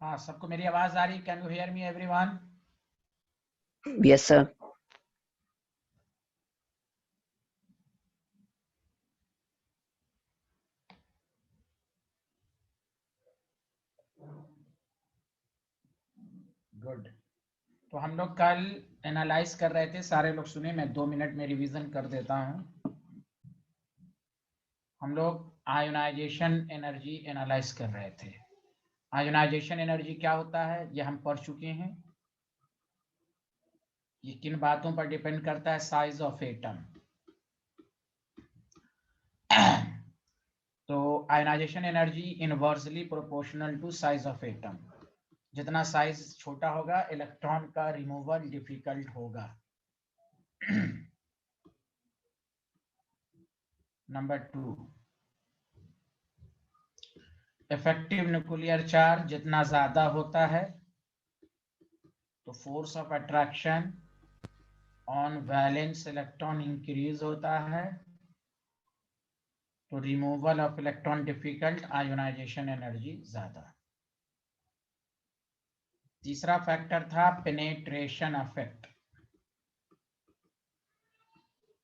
हाँ, सबको मेरी आवाज आ रही? Can you hear me everyone? Yes, sir. Good. तो हम लोग कल एनालाइज कर रहे थे, सारे लोग सुने, मैं 2 मिनट में रिवीजन कर देता हूँ। हम लोग आयोनाइजेशन एनर्जी एनालाइज कर रहे थे। आयोनाइजेशन एनर्जी क्या होता है ये हम पढ़ चुके हैं। ये किन बातों पर डिपेंड करता है? Size of atom. तो ionisation energy inversely proportional to size of atom. जितना साइज छोटा होगा इलेक्ट्रॉन का रिमूवल डिफिकल्ट होगा। नंबर 2, इफेक्टिव न्यूक्लियर चार्ज जितना ज्यादा होता है तो force of attraction on valence electron increase होता है, तो removal of electron difficult, ionisation energy ज्यादा। तीसरा फैक्टर था पेनेट्रेशन इफेक्ट।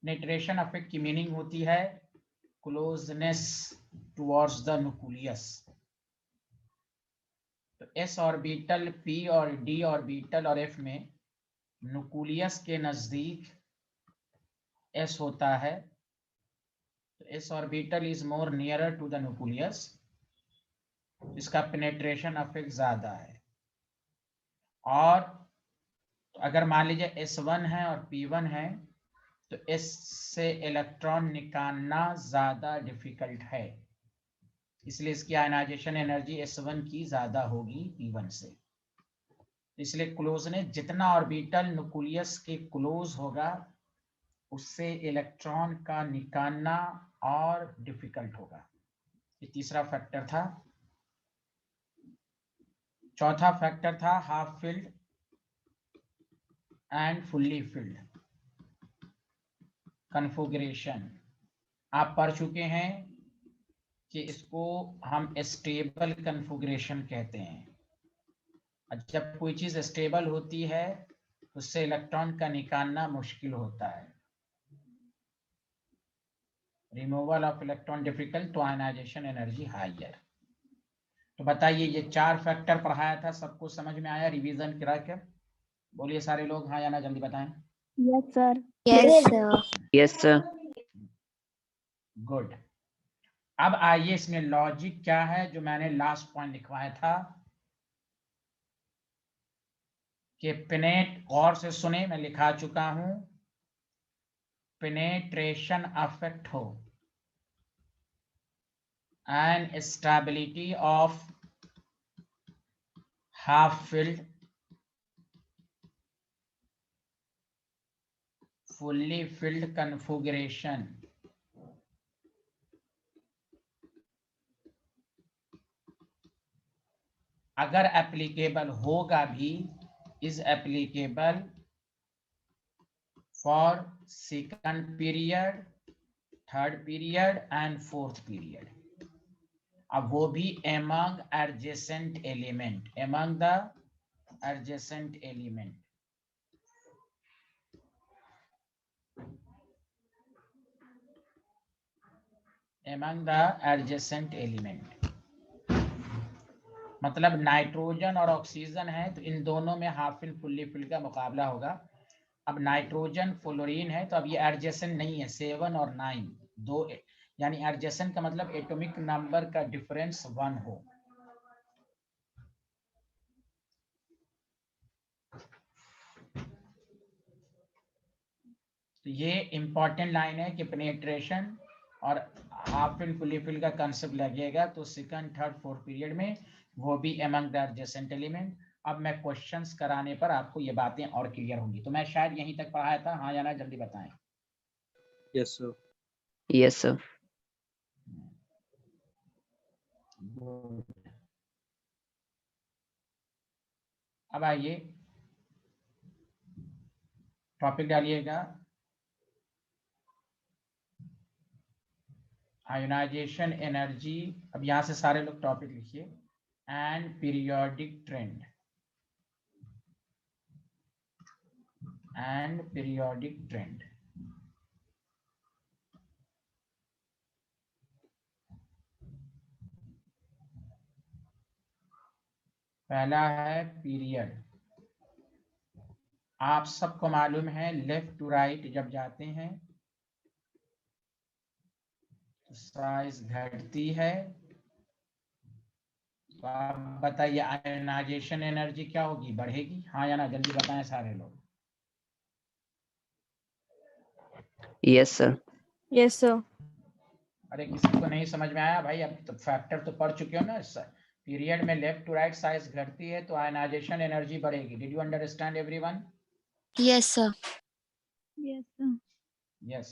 पेनेट्रेशन इफेक्ट की मीनिंग होती है क्लोजनेस टुवर्ड्स द न्यूक्लियस। तो एस ऑर्बिटल, पी और डी ऑर्बिटल और एफ में न्यूक्लियस के नजदीक एस होता है, तो S orbital is more nearer to the nucleus, इसका पेनेट्रेशन इफेक्ट ज्यादा है। और अगर मान लीजिए S1 है और P1 है तो S से इलेक्ट्रॉन निकालना ज्यादा डिफिकल्ट है, इसलिए इसकी आयनाइजेशन एनर्जी S1 की ज्यादा होगी P1 से। इसलिए क्लोजनेस, जितना ऑर्बिटल न्यूक्लियस के क्लोज होगा उससे इलेक्ट्रॉन का निकालना और डिफिकल्ट होगा। ये तीसरा फैक्टर था। चौथा फैक्टर था half filled and fully filled configuration. आप पढ़ चुके हैं कि इसको हम स्टेबल कन्फिगरेशन कहते हैं। जब कोई चीज स्टेबल होती है उससे इलेक्ट्रॉन का निकालना मुश्किल होता है। रिमूवल ऑफ इलेक्ट्रॉन डिफिकल्ट तो आयनाइजेशन एनर्जी हायर। तो बताइए, ये 4 फैक्टर पढ़ाया था, सबको समझ में आया? रिवीजन करा क्या? बोलिए सारे लोग हाँ या ना, जल्दी बताएं। Yes sir. Yes, sir. Yes, sir. Good. अब आइए, इसमें लॉजिक क्या है जो मैंने लास्ट पॉइंट लिखवाया था कि पेनेट, गौर से सुने, मैं लिखा चुका हूं, पेनेट्रेशन अफेक्ट हो and stability of half filled, fully filled configuration अगर एप्लीकेबल होगा भी, is applicable for second period, third period and fourth period. अब वो भी among adjacent element, among the adjacent element। among the adjacent element मतलब nitrogen और oxygen है तो इन दोनों में हाफ फिल फुल्ली फिल का मुकाबला होगा। अब नाइट्रोजन फ्लोरीन है तो अब ये एडजेसेंट नहीं है, 7 और 9 दो, यानी एडजेसेंट का मतलब एटॉमिक नंबर का डिफरेंस 1 हो। तो ये इंपॉर्टेंट लाइन है कि पेनिट्रेशन और हाफ फिल फुल्ली फिल का कंसेप्ट लगेगा तो सेकंड थर्ड फोर्थ पीरियड में वो भी अमंग द एडजेसेंट एलिमेंट। अब मैं क्वेश्चंस कराने पर आपको ये बातें और क्लियर होंगी। तो मैं शायद यहीं तक पढ़ाया था, हाँ या ना, जल्दी बताएं। Yes, sir. Yes, sir. अब आइए टॉपिक डालिएगा, आयोनाइजेशन एनर्जी। अब यहाँ से सारे लोग टॉपिक लिखिए। and periodic trend. And periodic trend. पहला है पीरियड। आप सबको मालूम है लेफ्ट टू राइट जब जाते हैं तो साइज घटती है। तो आप बताइए आयनाइजेशन एनर्जी क्या होगी, बढ़ेगी? हाँ या ना, जल्दी बताएं सारे लोग। Yes, sir. Yes, sir. अरे किसी को नहीं समझ में आया भाई? अब तो फैक्टर तो पढ़ चुके हो ना। पीरियड में लेफ्ट टू राइट साइज घटती है तो आयनाइजेशन एनर्जी बढ़ेगी। Did you understand everyone? Yes, sir. Yes, sir. Yes.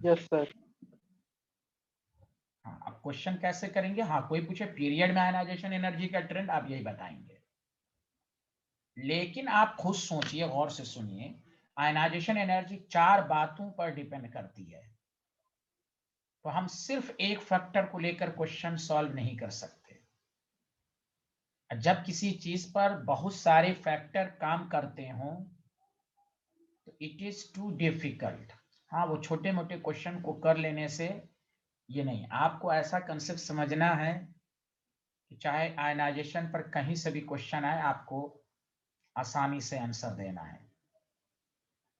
Yes, sir. हाँ, अब क्वेश्चन कैसे करेंगे? हाँ, कोई पूछे पीरियड में आयनाइजेशन एनर्जी का ट्रेंड, आप यही बताएंगे। लेकिन आप खुद सोचिए, गौर से सुनिए, आयनाइजेशन एनर्जी 4 बातों पर डिपेंड करती है। तो हम सिर्फ एक फैक्टर को लेकर क्वेश्चन सॉल्व नहीं कर सकते। जब किसी चीज पर बहुत सारे फैक्टर काम करते हों तो इट इज टू डिफिकल्ट। हाँ, वो छोटे मोटे क्वेश्चन को कर लेने से ये नहीं, आपको ऐसा कंसेप्ट समझना है कि चाहे आयनाइजेशन पर कहीं से भी क्वेश्चन आए आपको आसानी से आंसर देना है।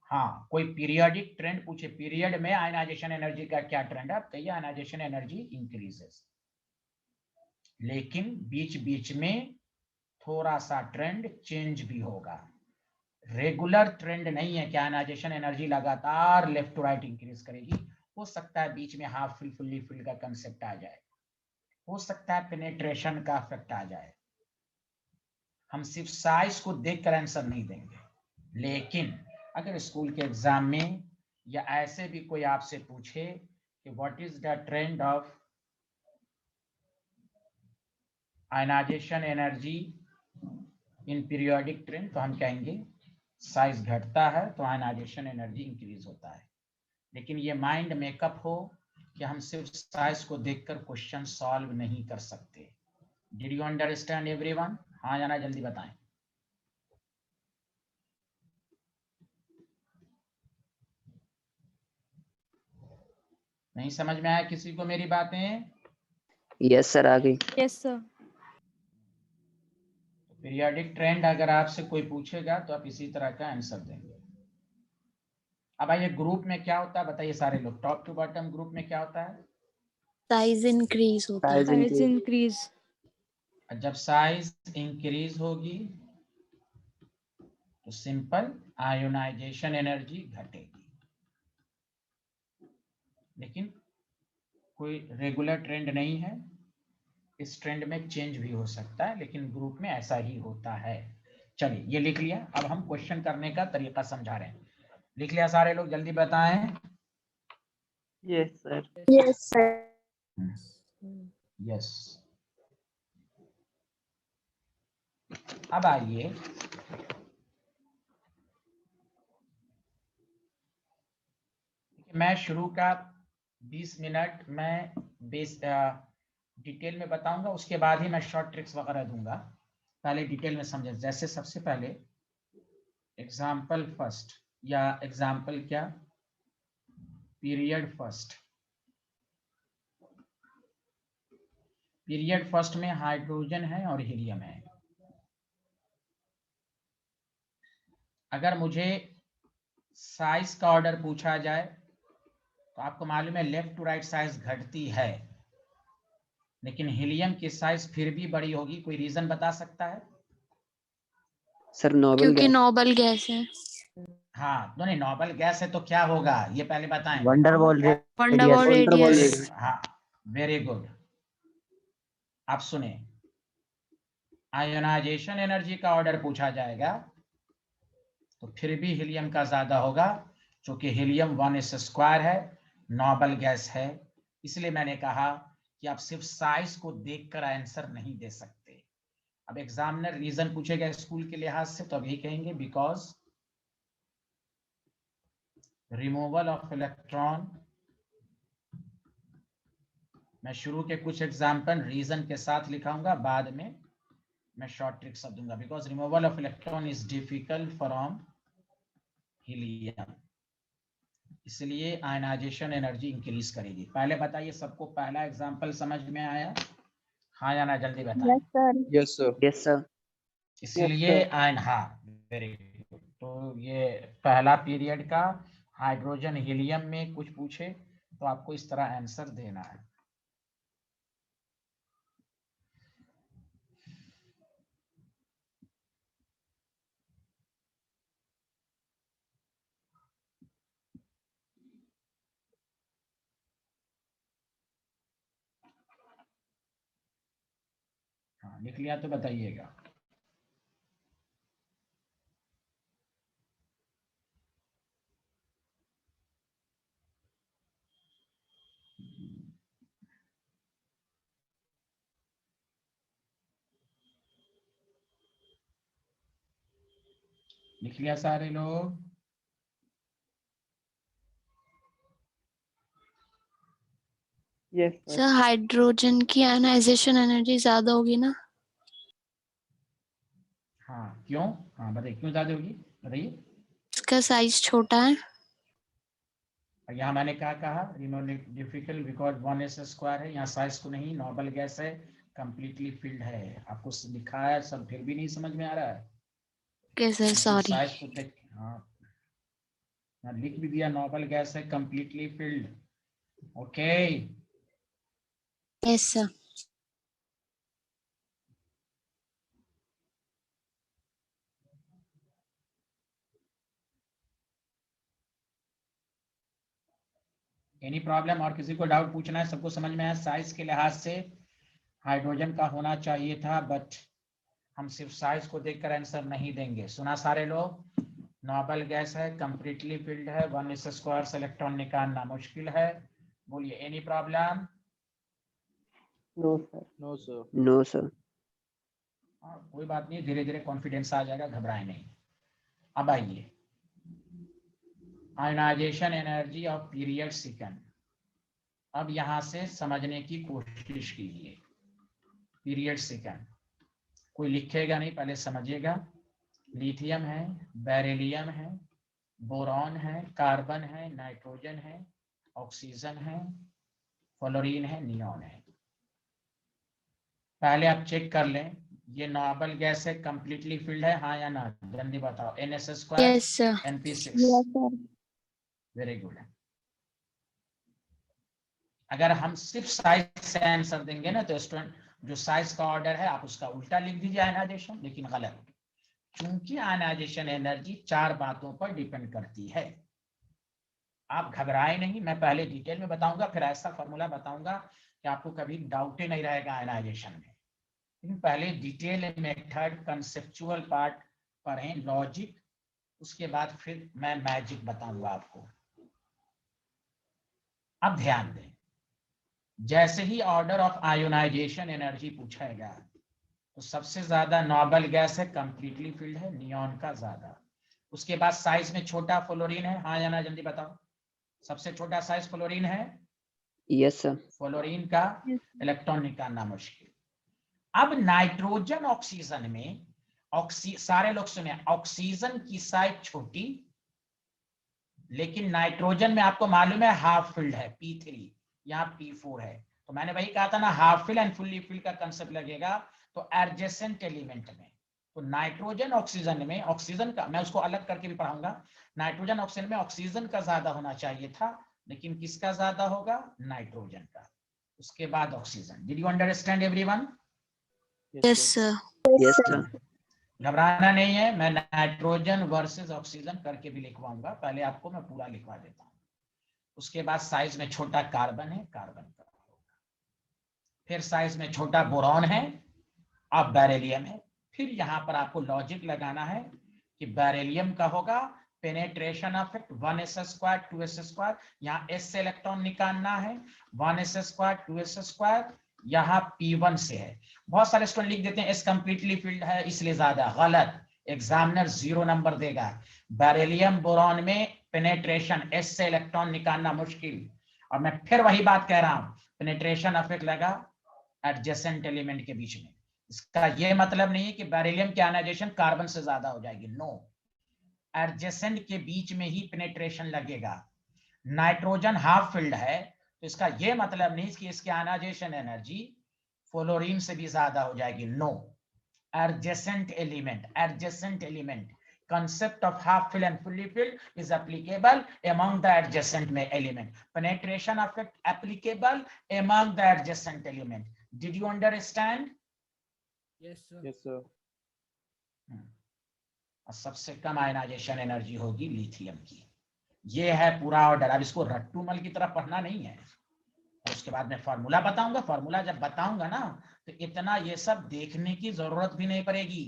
हाँ, कोई पीरियोडिक ट्रेंड पूछे, पीरियड में आयनाइजेशन एनर्जी का क्या ट्रेंड है, आप कहिए आयनाइजेशन एनर्जी इंक्रीजेस। लेकिन बीच बीच में थोड़ा सा ट्रेंड चेंज भी होगा। रेगुलर ट्रेंड नहीं है कि आयनाइजेशन एनर्जी लगातार लेफ्ट टू राइट इंक्रीज करेगी। हो सकता है बीच में हाफ फिल फुल्ली फिल का कंसेप्ट आ जाए, हो सकता है पेनेट्रेशन का इफेक्ट आ जाए। हम सिर्फ साइज को देखकर आंसर नहीं देंगे। लेकिन अगर स्कूल के एग्जाम में या ऐसे भी कोई आपसे पूछे कि what is the trend of ionisation energy in periodic trend, तो हम कहेंगे साइज घटता है तो आयनाइजेशन एनर्जी इंक्रीज होता है। लेकिन ये माइंड मेकअप हो कि हम सिर्फ साइज को देखकर क्वेश्चन सॉल्व नहीं कर सकते। Did you understand everyone? हाँ या ना, जल्दी बताएं। नहीं समझ में आया किसी को मेरी बातें? Yes, sir. आ गई। Yes, sir. पीरियोडिक ट्रेंड अगर आपसे कोई पूछेगा तो आप इसी तरह का आंसर देंगे। अब आइए, ग्रुप में क्या होता है बताइए सारे लोग, टॉप टू बॉटम ग्रुप में क्या होता है? Size increase होता है। Size increase. जब साइज इंक्रीज होगी तो सिंपल आयोनाइजेशन एनर्जी घटेगी। लेकिन कोई रेगुलर ट्रेंड नहीं है, इस ट्रेंड में चेंज भी हो सकता है, लेकिन ग्रुप में ऐसा ही होता है। चलिए ये लिख लिया। अब हम क्वेश्चन करने का तरीका समझा रहे हैं। लिख लिया सारे लोग? जल्दी बताएं। Yes, sir. Yes, sir. Yes. अब आइए, मैं शुरू का 20 मिनट मैं डिटेल में बताऊंगा, उसके बाद ही मैं शॉर्ट ट्रिक्स वगैरह दूंगा। पहले डिटेल में समझें। जैसे सबसे पहले एग्जाम्पल फर्स्ट, या एग्जाम्पल क्या, पीरियड फर्स्ट। पीरियड फर्स्ट में हाइड्रोजन है और हीलियम है। अगर मुझे साइज का ऑर्डर पूछा जाए तो आपको मालूम है लेफ्ट टू राइट साइज घटती है, लेकिन हीलियम की साइज फिर भी बड़ी होगी। कोई रीजन बता सकता है? सर नोबल क्योंकि गैस। नोबल गैस है। हाँ, तो नहीं, नोबल गैस है तो क्या होगा ये पहले बताएं। Wonderwall van der Waals radius. हाँ, वेरी गुड। आप सुने, आयोनाइजेशन एनर्जी का ऑर्डर पूछा जाएगा तो फिर भी हीलियम का ज्यादा होगा, क्योंकि हीलियम 1s² है, नोबल गैस है। इसलिए मैंने कहा कि आप सिर्फ साइज को देखकर आंसर नहीं दे सकते। अब एग्जामिनर रीजन पूछेगा स्कूल के लिहाज से तो अभी कहेंगे बिकॉज रिमूवल ऑफ इलेक्ट्रॉन। मैं शुरू के कुछ एग्जाम्पल रीजन के साथ लिखाऊंगा, बाद में मैं शॉर्ट ट्रिक सब दूंगा, because removal of electron is difficult from helium, इसलिए आयनाइजेशन एनर्जी इंक्रीज करेगी। पहले बताइए सबको पहला एग्जांपल समझ में आया? हाँ या ना, जल्दी बताएं। Yes, sir. Yes, sir. Yes, sir. इसलिए Yes, sir. आयन, हाँ वेरी गुड। तो ये पहला पीरियड का हाइड्रोजन हीलियम में कुछ पूछे तो आपको इस तरह आंसर देना है। हाँ लिख लिया तो बताइएगा। लिख लिया सारे लोग? Yes, sir. सर हाइड्रोजन की आयनाइजेशन एनर्जी ज्यादा होगी ना? हाँ क्यों? हाँ बताइए क्यों ज्यादा होगी, बताइए। इसका साइज छोटा है। और यहाँ मैंने क्या कहा, डिफिकल्ट बिकॉज 1s² है, यहाँ साइज को नहीं, नॉर्मल गैस है, कंप्लीटली फिल्ड है। आपको लिखा है सब फिर भी नहीं समझ में आ रहा है? Okay sir, sorry. साइज को देख, हाँ यहाँ लिख भी दिया, नॉर्मल गैस है, completely filled. Okay yes sir. Any problem? और किसी को डाउट पूछना है? सबको समझ में आया? साइज के लिहाज से हाइड्रोजन का होना चाहिए था, बट हम सिर्फ साइज को देखकर आंसर नहीं देंगे। सुना सारे लोग? नॉर्मल गैस है, कंप्लीटली फिल्ड है, 1s² से इलेक्ट्रॉन निकालना मुश्किल है। बोलिए any problem? No, sir. No, sir. No, sir. कोई बात नहीं, धीरे धीरे कॉन्फिडेंस आ जाएगा, घबराए नहीं। अब आइए, ionisation energy of period second. अब यहां से समझने की कोशिश कीजिए। पीरियड सेकंड कोई लिखेगा नहीं, पहले समझिएगा। लिथियम है, बेरिलियम है, बोरॉन है, कार्बन है, नाइट्रोजन है, ऑक्सीजन है, फ्लोरीन है, नियॉन है। पहले आप चेक कर लें, ये नॉर्मल गैस है, कंप्लीटली फिल्ड है, हाँ या ना? जल्दी बताओ। NS², yes sir. NP6। Yes, sir. Very good. अगर हम सिर्फ साइज से आंसर देंगे ना, तो स्टूडेंट जो साइज का ऑर्डर है आप उसका उल्टा लिख दीजिए आयनाइजेशन, लेकिन गलत। क्योंकि आयनाइजेशन एनर्जी 4 बातों पर डिपेंड करती है। आप घबराए नहीं, मैं पहले डिटेल में बताऊंगा, फिर ऐसा फॉर्मूला बताऊंगा कि आपको कभी डाउट ही नहीं रहेगा आयनाइजेशन में। लेकिन पहले डिटेल मेथड, कंसेप्चुअल पार्ट पढ़ें, लॉजिक, उसके बाद फिर मैं मैजिक बताऊंगा आपको। अब ध्यान दें, जैसे ही ऑर्डर ऑफ आयोनाइजेशन एनर्जी पूछेगा तो सबसे ज्यादा नॉर्मल गैस है, कंप्लीटली फिल्ड है, नियॉन का ज्यादा। उसके बाद साइज में छोटा फ्लोरीन है, हाँ या ना? जल्दी बताओ। सबसे छोटा साइज फ्लोरीन है। Yes, sir. फ्लोरीन का इलेक्ट्रॉन निकालना मुश्किल। अब नाइट्रोजन ऑक्सीजन में सारे लोग सुने, ऑक्सीजन की साइज छोटी, लेकिन नाइट्रोजन में आपको मालूम है हाफ फिल्ड है, P3, यहाँ P4 है। तो मैंने वही कहा था ना, half fill and fully fill का कंसेप्ट लगेगा तो एडजेसेंट एलिमेंट में। तो नाइट्रोजन ऑक्सीजन में, ऑक्सीजन का मैं उसको अलग करके भी पढ़ाऊंगा, नाइट्रोजन ऑक्सीजन में ऑक्सीजन का ज्यादा होना चाहिए था, लेकिन किसका ज्यादा होगा? नाइट्रोजन का। उसके बाद oxygen. Did you understand everyone? Yes sir. Yes, sir. घबराना नहीं है, मैं नाइट्रोजन वर्सेस ऑक्सीजन करके भी लिखवाऊंगा, पहले आपको मैं पूरा लिखवा देता हूँ। उसके बाद साइज में छोटा कार्बन है, कार्बन का होगा। फिर साइज में छोटा बोरॉन है, अब बेरिलियम है। फिर यहाँ पर आपको लॉजिक लगाना है कि बेरिलियम का होगा पेनेट्रेशन इफेक्ट 1s², 2s², यहाँ s से इलेक्ट्रॉन निकालना है, 1s², 2s², यहाँ P1 से है। बहुत सारे स्टूडेंट लिख देते हैं s कंप्लीटली फिल्ड है इसलिए ज्यादा, गलत। एग्जामिनर 0 नंबर देगा। बेरिलियम बोरॉन में पेनेट्रेशन, s से इलेक्ट्रॉन निकालना मुश्किल। और मैं फिर वही बात कह रहा हूं, पेनेट्रेशन इफेक्ट लगा एडजेसेंट एलिमेंट के बीच में। इसका ये मतलब नहीं है कि बेरिलियम की आयनाइजेशन कार्बन से ज्यादा हो जाएगी, नो। एडजेसेंट के बीच में ही पेनेट्रेशन लगेगा। नाइट्रोजन हाफ फिल्ड है तो इसका ये मतलब नहीं कि इसकी आयनाइजेशन एनर्जी फ्लोरीन से भी ज्यादा हो जाएगी, no. adjacent element concept of half filled and fully filled is applicable among the adjacent element. Penetration effect applicable among the adjacent element. Did you understand? Yes, sir. और सबसे कम ionization energy होगी lithium की। ये है पूरा order. अब इसको रट्टूमल की तरह पढ़ना नहीं है, और उसके बाद में फॉर्मूला बताऊंगा। फॉर्मूला जब बताऊंगा ना तो इतना ये सब देखने की जरूरत भी नहीं पड़ेगी,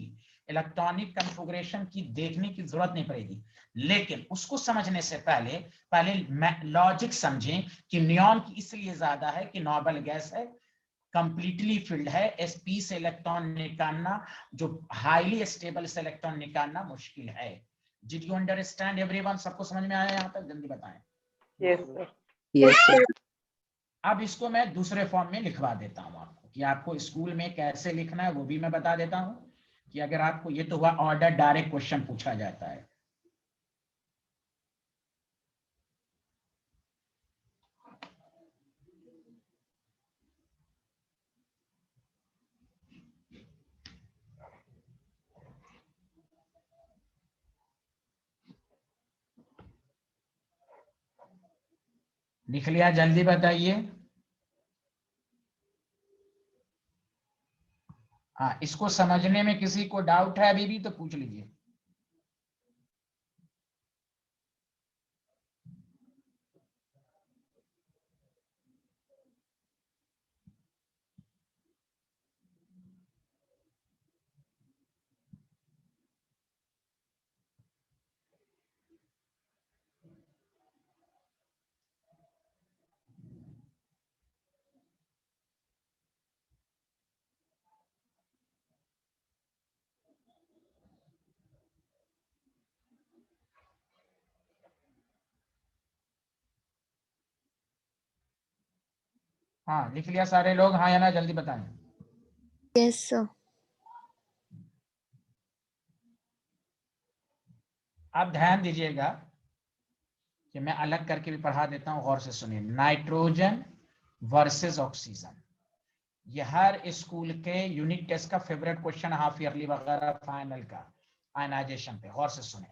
इलेक्ट्रॉनिक कॉन्फ़िगरेशन की देखने की जरूरत नहीं पड़ेगी। लेकिन उसको समझने से पहले लॉजिक समझें कि नियॉन की इसलिए ज्यादा है कि नोबल गैस है, कंप्लीटली फिल्ड है, sp से इलेक्ट्रॉन निकालना, जो हाईली स्टेबल से इलेक्ट्रॉन निकालना मुश्किल है। Did you understand everyone? सबको समझ में आया यहाँ तक? जल्दी बताएं। Yes, sir. Yes, sir. अब इसको मैं दूसरे फॉर्म में लिखवा देता हूं आपको, कि आपको स्कूल में कैसे लिखना है वो भी मैं बता देता हूं, कि अगर आपको ये तो हुआ ऑर्डर, डायरेक्ट क्वेश्चन पूछा जाता है। लिख लिया? जल्दी बताइए। हाँ, इसको समझने में किसी को डाउट है अभी भी तो पूछ लीजिए। हाँ, लिख लिया सारे लोग? हाँ या ना, जल्दी बताएं। Yes, sir. आप ध्यान दीजिएगा कि मैं अलग करके भी पढ़ा देता हूं, गौर से सुनिए। नाइट्रोजन वर्सेस ऑक्सीजन, ये हर स्कूल के यूनिट टेस्ट का फेवरेट क्वेश्चन, हाफ ईयरली वगैरह, फाइनल का आयनाइजेशन पे। गौर से सुने।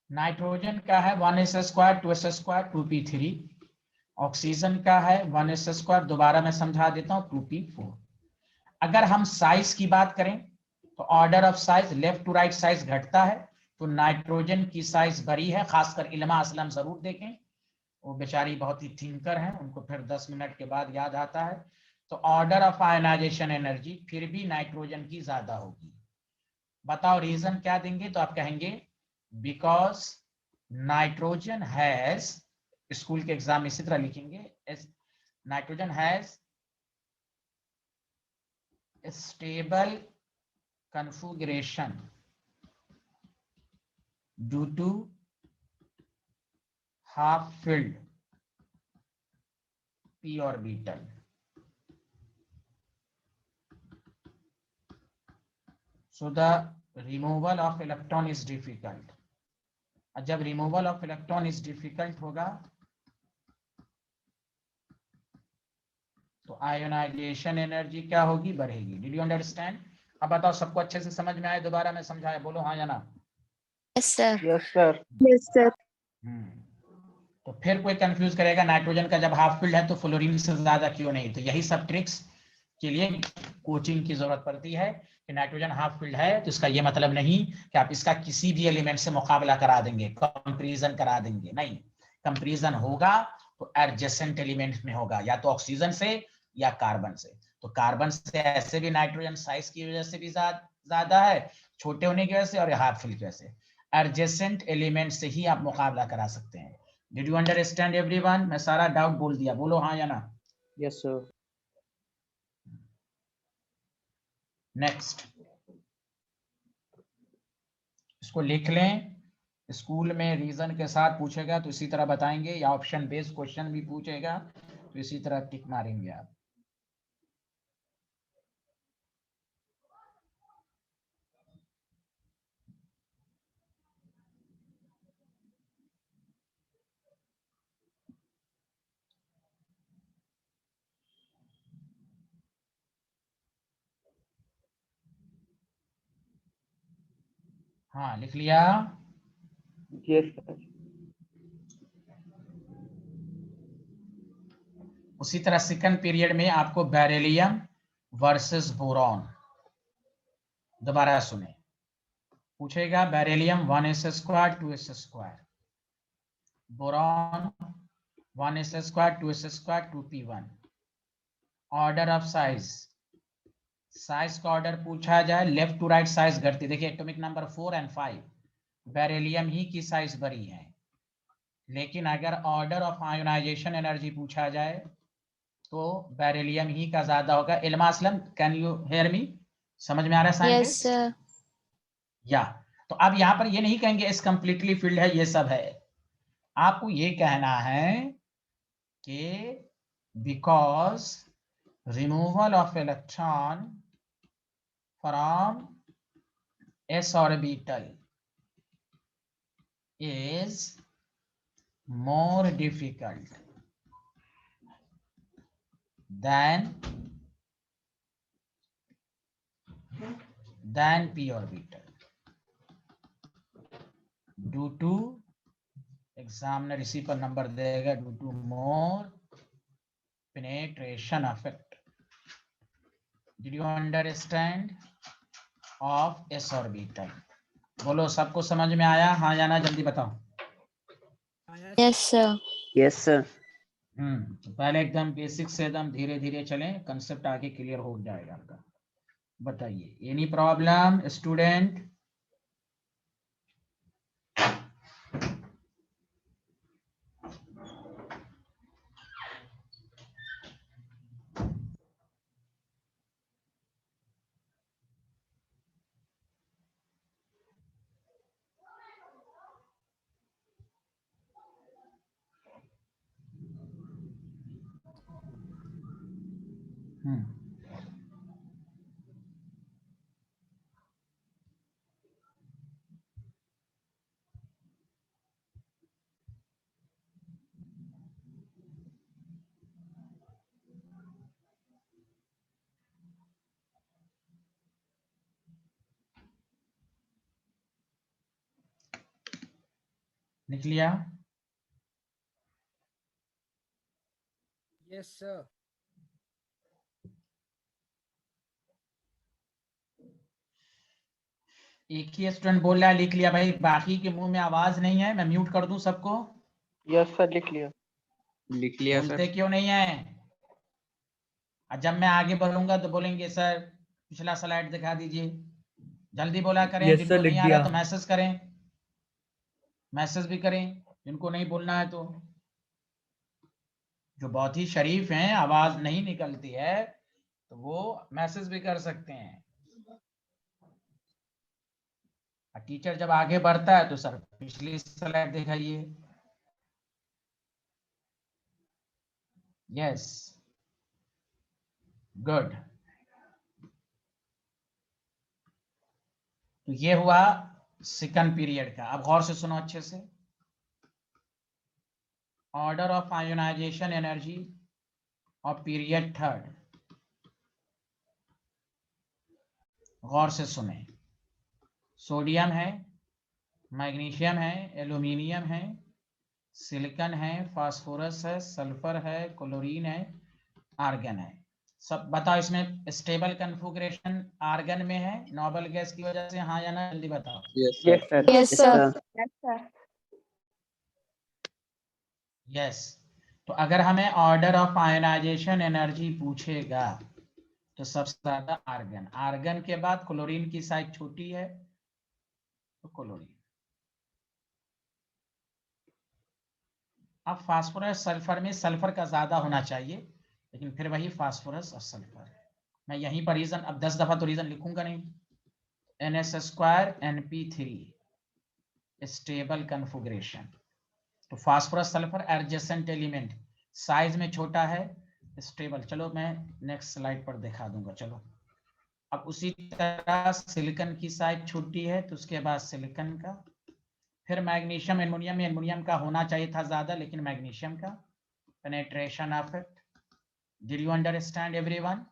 नाइट्रोजन का है 1s², 2s², 2p3। ऑक्सीजन का है 1s², दोबारा मैं समझा देता हूं, 2p4। अगर हम साइज की बात करें तो order of size left to right size घटता है, तो नाइट्रोजन की साइज बड़ी है। खासकर इल्मा असलम जरूर देखें, वो बेचारी बहुत ही थिंकर हैं, उनको फिर 10 मिनट के बाद याद आता है। तो ऑर्डर ऑफ आयनाइजेशन एनर्जी फिर भी नाइट्रोजन की ज्यादा होगी। बताओ रीजन क्या देंगे? तो आप कहेंगे बिकॉज नाइट्रोजन हैज, स्कूल के एग्जाम में इसी तरह लिखेंगे, nitrogen has stable configuration due to half filled p orbital. So the removal of electron is difficult. जब removal of electron is difficult होगा तो आयोनाइजेशन एनर्जी क्या होगी? बढ़ेगी। Did you understand? अब बताओ, सबको अच्छे से समझ में आया? दोबारा मैं समझाया, बोलो हाँ या ना। Yes, sir. Yes, sir. Yes, sir. तो फिर कोई कंफ्यूज करेगा नाइट्रोजन का जब हाफ फील्ड है तो फ्लोरीन से ज्यादा क्यों नहीं? तो यही सब ट्रिक्स के लिए कोचिंग की जरूरत पड़ती है कि नाइट्रोजन हाफ फील्ड है तो इसका ये मतलब नहीं कि आप इसका किसी भी एलिमेंट से मुकाबला करा देंगे, कंपैरिजन करा देंगे, नहीं। कंपैरिजन होगा तो एडजेसेंट एलिमेंट में होगा, या तो ऑक्सीजन से या कार्बन से। तो कार्बन से ऐसे भी नाइट्रोजन साइज की वजह से भी ज्यादा है, छोटे होने की वजह से, और हाफ फील्ड की वजह से। एडजेसेंट एलिमेंट से ही आप मुकाबला करा सकते हैं। Did you understand everyone? मैं सारा डाउट बोल दिया, बोलो हाँ या ना। Yes, sir. नेक्स्ट, इसको लिख लें। स्कूल में रीजन के साथ पूछेगा तो इसी तरह बताएंगे, या ऑप्शन बेस्ड क्वेश्चन भी पूछेगा तो इसी तरह टिक मारेंगे आप। हाँ लिख लिया। Yes, sir. उसी तरह सेकंड पीरियड में आपको बेरिलियम वर्सेस बोरॉन, दोबारा सुने, पूछेगा beryllium 1s², 2s², boron 1s², 2s², 2p1, order of size, size का ऑर्डर पूछा जाए, लेफ्ट टू राइट साइज घटती, देखिए एटॉमिक नंबर 4 और 5 बेरिलियम ही की साइज बड़ी है, लेकिन अगर ऑर्डर ऑफ आयोनाइजेशन एनर्जी पूछा जाए तो बेरिलियम ही का ज्यादा होगा। Ilma Aslam, can you hear me? समझ में आ रहा है Yes, साइंटिस्ट? sir. या तो अब यहाँ पर ये नहीं कहेंगे इस कंप्लीटली फील्ड है, ये सब है, आपको ये कहना है कि because removal of electron from s orbital is more difficult than p orbital due to, examiner इसी पर नंबर देगा, due to more penetration effect. Did you understand? of s orbital. बोलो सबको समझ में आया? हाँ या ना, जल्दी बताओ। Yes, sir. Yes, sir. तो पहले एकदम बेसिक से एकदम धीरे धीरे चलें, कंसेप्ट आगे क्लियर हो जाएगा आपका। बताइए, एनी प्रॉब्लम स्टूडेंट? लिख लिया? Yes, sir. एक ही स्टूडेंट बोल रहा है लिख लिया भाई, बाकी के मुंह में आवाज नहीं है, मैं म्यूट कर दूं सबको? Yes, sir. लिख लिया। लिख लिया बोलते सर। क्यों नहीं है? और जब मैं आगे बढ़ूंगा तो बोलेंगे सर पिछला स्लाइड दिखा दीजिए, जल्दी बोला करें। Yes, जिनको sir, नहीं लिख आ रहा दिया। तो मैसेज करें, मैसेज भी करें, जिनको नहीं बोलना है तो। जो बहुत ही शरीफ हैं, आवाज नहीं निकलती है, तो वो मैसेज भी कर सकते हैं। टीचर जब आगे बढ़ता है तो सर पिछली स्लाइड दिखाइए। Yes, good. तो ये हुआ सेकंड पीरियड का। अब गौर से सुनो अच्छे से, ऑर्डर ऑफ आयोनाइजेशन एनर्जी और पीरियड थर्ड, गौर से सुने। सोडियम है, मैग्नीशियम है, एल्यूमिनियम है, सिलिकॉन है, फास्फोरस है, सल्फर है, क्लोरीन है, आर्गन है। सब बताओ, इसमें स्टेबल कन्फिगरेशन आर्गन में है नोबल गैस की वजह से, हाँ या ना, जल्दी बताओ। Yes, sir. Yes, sir. Yes. तो अगर हमें ऑर्डर ऑफ आयोनाइजेशन एनर्जी पूछेगा तो सबसे ज्यादा आर्गन, आर्गन के बाद क्लोरीन की साइज छोटी है तो क्लोरीन। अब फास्फोरस सल्फर में सल्फर का ज्यादा होना चाहिए, लेकिन फिर वही फास्फोरस और सल्फर। मैं यहीं पर रीजन अब 10 दफा तो रीजन लिखूंगा नहीं। NS² NP3 stable configuration. तो phosphorus sulphur adjacent element, size में छोटा है, स्टेबल। चलो मैं नेक्स्ट स्लाइड पर दिखा दूंगा। चलो अब उसी तरह सिलिकॉन की साइज छोटी है तो उसके बाद सिलिकॉन का, फिर मैग्नीशियम एल्युमिनियम में एल्युमिनियम का होना चाहिए था ज्यादा, लेकिन मैग्नीशियम का। Penetration of it. Did you understand everyone?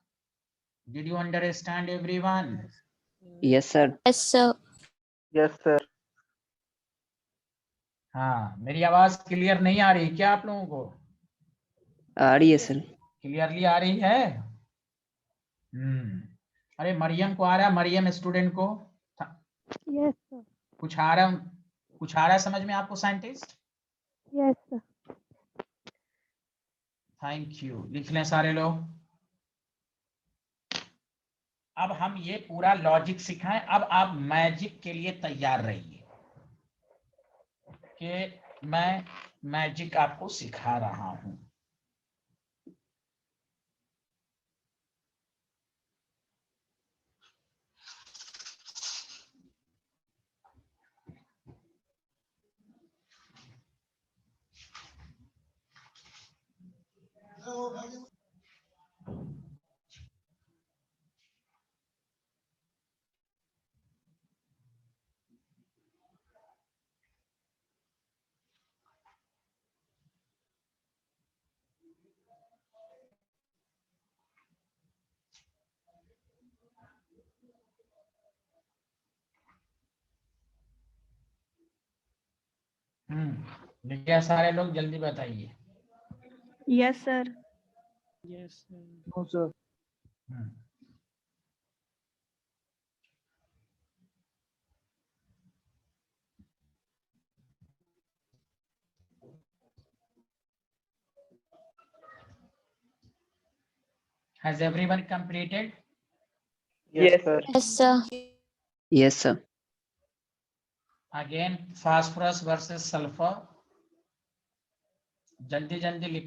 Did you understand everyone? Yes, sir. Yes, sir. Yes, sir. हाँ, मेरी आवाज क्लियर नहीं आ रही क्या आप लोगों को? आ रही है सर। क्लियरली आ रही है? अरे मरियम को आ रहा है, मरियम स्टूडेंट को Yes, sir. कुछ आ रहा है, कुछ आ रहा है समझ में आपको scientist? Yes, sir. Thank you, लिख लें सारे लोग। अब हम ये पूरा लॉजिक सिखाएं, अब आप मैजिक के लिए तैयार रहिए कि मैं मैजिक आपको सिखा रहा हूं। लिखिए सारे लोग, जल्दी बताइए। Yes, sir. No, sir. Hmm, Has everyone completed? Yes, sir. Yes, sir. Yes sir. Again, phosphorus versus sulfur. जल्दी जल्दी लिख